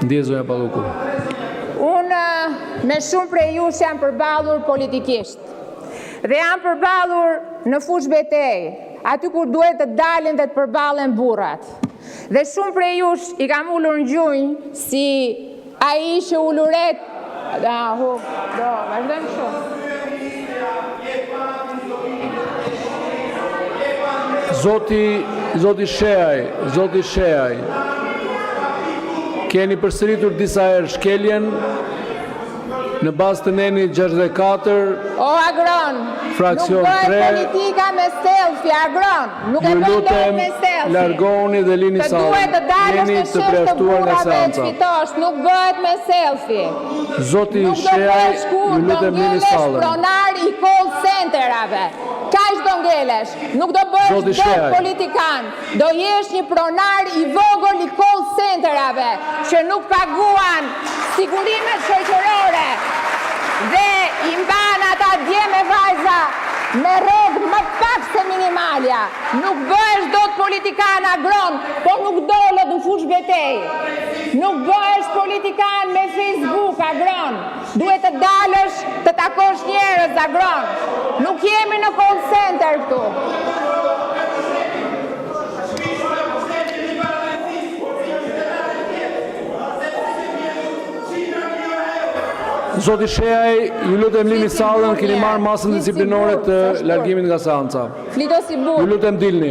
Ndje zonja Palluku. Unë me shumë prej jush jam përballur politikisht. Dhe jam përballur në fush betej, aty kur duhet të dalin dhe të përballen burrat. Dhe shumë prej jush i kam ulur në gjunjë si ai që uluret. Vazhdojmë shumë. Zoti Sheaj, keni përsëritur disa herë shkeljen në bazë të neni 64. O Agron, fraksion nuk bëhet 3. politika me selfie, Agron, nuk e bëhet me selfie. Largoni dhe lini sallën. Të duhet të dalësh Jeni në të shef të preashtuar nga burrave e seanca. çfitosh, nuk bëhet me selfie. Zoti Nuk do Sheaj, bësh ju kur do lutem lini ngelesh sallën. pronar i call centerave. Kaq do ngelesh, nuk do bësh Zoti dot Sheaj. politikan. Do jesh një pronar i vogël i call centerave që nuk paguan sigurimet shoqërore dhe i mban ata dje me vajza me rrogë më pak se minimalja. Nuk bëhesh dot politikan, Agron, po nuk dolet në fush betej. Nuk bëhesh politikan me Facebook, Agron. Duhet të dalësh të takosh njerëz, Agron. Nuk jemi në call center këtu. Zoti Sheaj, ju lutem lini sallën, keni marrë masën disiplinore të largimit nga seanca. Flito si Ju burr. lutem dilni.